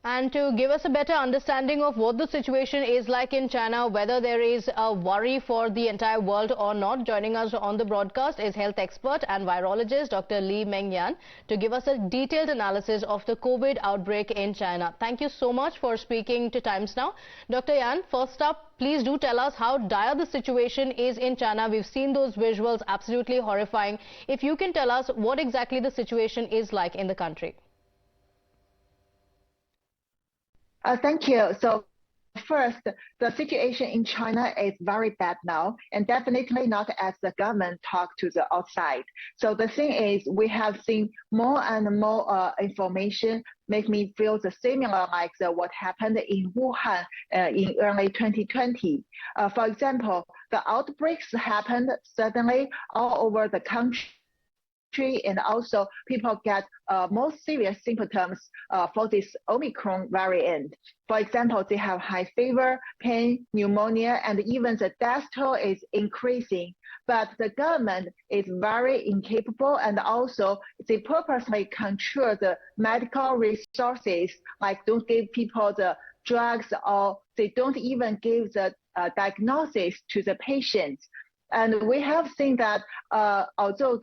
And to give us a better understanding of what the situation is like in China, whether there is a worry for the entire world or not, joining us on the broadcast is health expert and virologist Dr. Meng to give us a detailed analysis of the COVID outbreak in China. Thank you so much for speaking to Times Now. Dr. Yan, first up, please do tell us how dire the situation is in China. We've seen those visuals, absolutely horrifying. If you can tell us what exactly the situation is like in the country. Thank you. So first, the situation in China is very bad now, and definitely not as the government talk to the outside. So the thing is, we have seen more and more information make me feel the similar like what happened in Wuhan in early 2020. For example, the outbreaks happened suddenly all over the country. And also people get more serious symptoms for this Omicron variant. For example, they have high fever, pain, pneumonia, and even the death toll is increasing. But the government is very incapable, and also they purposely control the medical resources, like don't give people the drugs, or they don't even give the diagnosis to the patients. And we have seen that although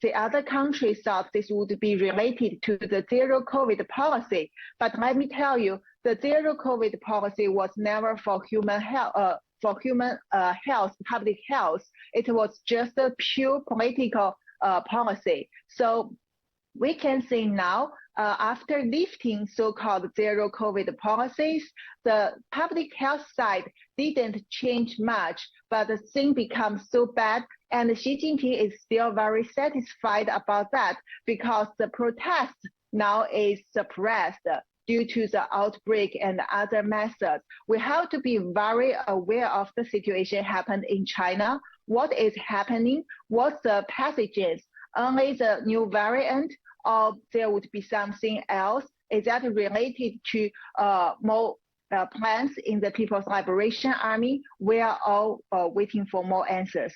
the other countries thought this would be related to the zero COVID policy. But let me tell you, the zero COVID policy was never for human health, public health. It was just a pure political policy. So we can see now, after lifting so-called zero COVID policies, the public health side didn't change much, but the thing becomes so bad, and Xi Jinping is still very satisfied about that because the protest now is suppressed due to the outbreak and other methods. We have to be very aware of the situation happened in China, what is happening, what's the pathogens, only the new variant, or there would be something else? Is that related to more plans in the People's Liberation Army? We are all waiting for more answers.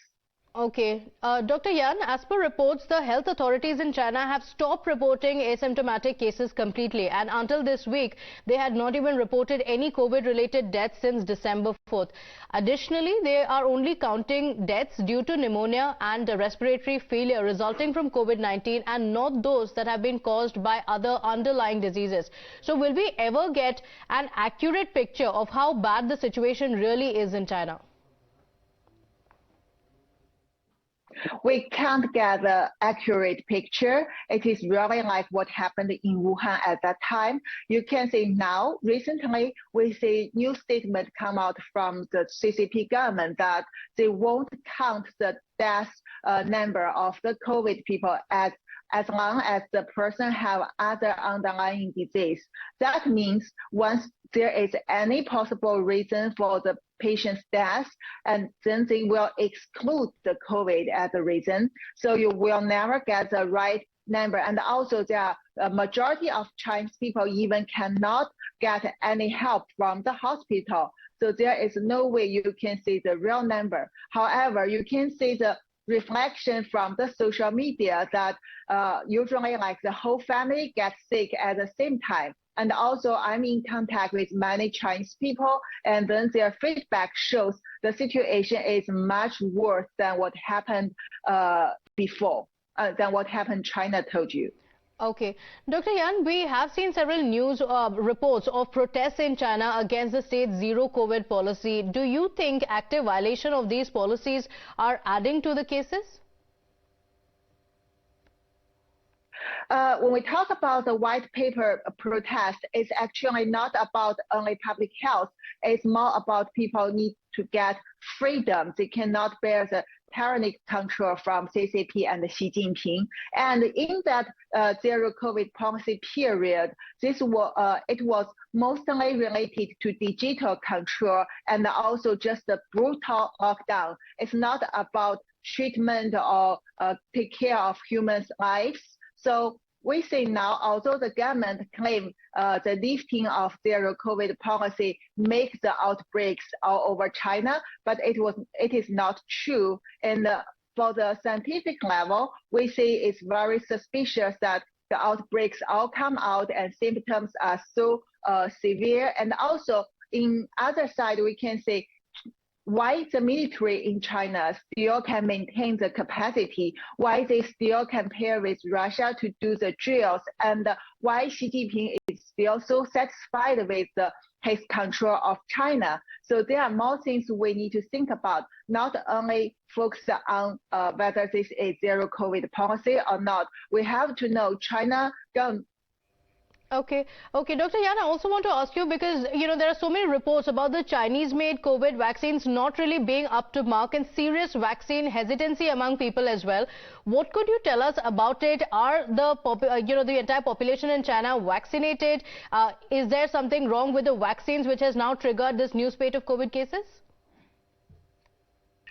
Okay. Dr. Yan, as per reports, the health authorities in China have stopped reporting asymptomatic cases completely. And until this week, they had not even reported any COVID-related deaths since December 4th. Additionally, they are only counting deaths due to pneumonia and respiratory failure resulting from COVID-19 and not those that have been caused by other underlying diseases. So will we ever get an accurate picture of how bad the situation really is in China? We can't get the accurate picture. It is really like what happened in Wuhan at that time. You can see now, recently, we see new statement come out from the CCP government that they won't count the death number of the COVID people as long as the person have other underlying disease. That means once there is any possible reason for the patient's death, and then they will exclude the COVID as a reason. So you will never get the right number. And also there are a majority of Chinese people even cannot get any help from the hospital. So there is no way you can see the real number. However, you can see the reflection from the social media that usually like the whole family gets sick at the same time. And also I'm in contact with many Chinese people, and then their feedback shows the situation is much worse than what happened before, than what happened China told you. Okay. Dr. Yan, we have seen several news reports of protests in China against the state's zero COVID policy. Do you think active violation of these policies are adding to the cases? When we talk about the white paper protest, it's actually not about only public health. It's more about people need to get freedom. They cannot bear the tyrannic control from CCP and Xi Jinping. And in that zero COVID policy period, it was mostly related to digital control and also just the brutal lockdown. It's not about treatment or take care of humans' lives. So we see now, although the government claims the lifting of zero COVID policy makes the outbreaks all over China, but it is not true. And for the scientific level, we see it's very suspicious that the outbreaks all come out and symptoms are so severe. And also, in other side, we can say why the military in China still can maintain the capacity, why they still can pair with Russia to do the drills, and why Xi Jinping is still so satisfied with his control of China. So there are more things we need to think about, not only focus on whether this is zero COVID policy or not. We have to know China don't. Okay, Dr. Yan, I also want to ask you because, there are so many reports about the Chinese-made COVID vaccines not really being up to mark and serious vaccine hesitancy among people as well. What could you tell us about it? Are the entire population in China vaccinated? Is there something wrong with the vaccines which has now triggered this new spate of COVID cases?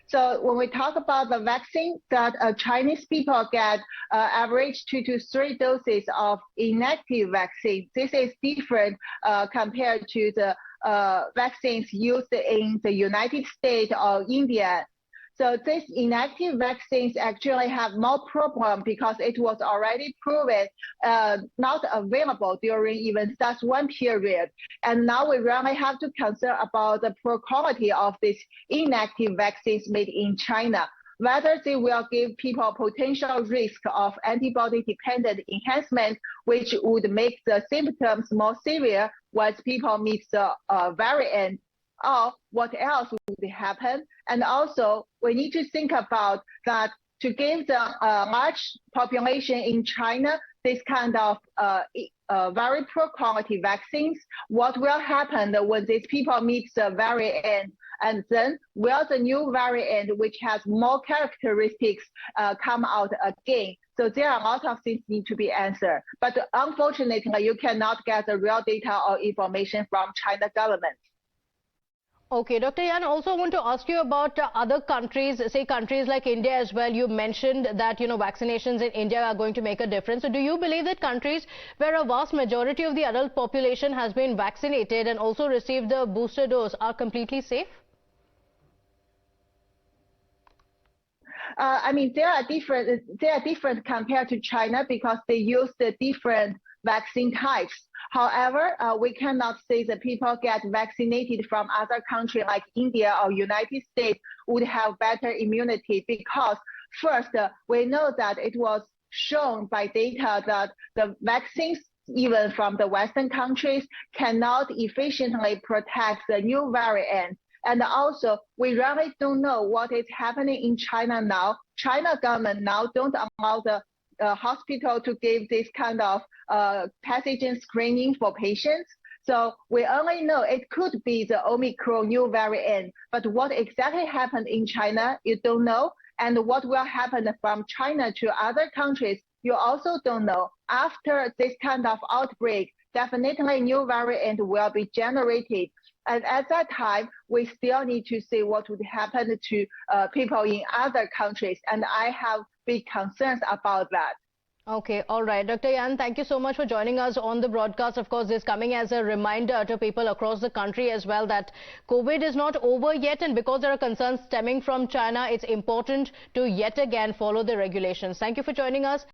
So when we talk about the vaccine that Chinese people get average 2 to 3 doses of inactive vaccine, this is different compared to the vaccines used in the United States or India. So these inactive vaccines actually have more problem because it was already proven not available during even such one period. And now we really have to concern about the poor quality of these inactive vaccines made in China, whether they will give people potential risk of antibody-dependent enhancement, which would make the symptoms more severe once people meet the variant, or what else would happen. And also, we need to think about that to give the large population in China this kind of very poor quality vaccines, what will happen when these people meet the variant? And then will the new variant, which has more characteristics, come out again? So there are a lot of things need to be answered. But unfortunately, you cannot get the real data or information from China government. Okay, Dr. Yan, also want to ask you about other countries, say countries like India as well. You mentioned that, vaccinations in India are going to make a difference. So do you believe that countries where a vast majority of the adult population has been vaccinated and also received the booster dose are completely safe? They are different compared to China because they use the different vaccine types. However, we cannot say that people get vaccinated from other countries like India or United States would have better immunity because first, we know that it was shown by data that the vaccines even from the Western countries cannot efficiently protect the new variant. And also, we really don't know what is happening in China now. China government now don't allow the hospital to give this kind of pathogen screening for patients. So we only know it could be the Omicron new variant, but what exactly happened in China, you don't know. And what will happen from China to other countries, you also don't know. After this kind of outbreak, definitely new variant will be generated. And at that time, we still need to see what would happen to people in other countries. And I have big concerns about that. Okay, all right. Dr. Yan, thank you so much for joining us on the broadcast. Of course, this coming as a reminder to people across the country as well that COVID is not over yet. And because there are concerns stemming from China, it's important to yet again follow the regulations. Thank you for joining us.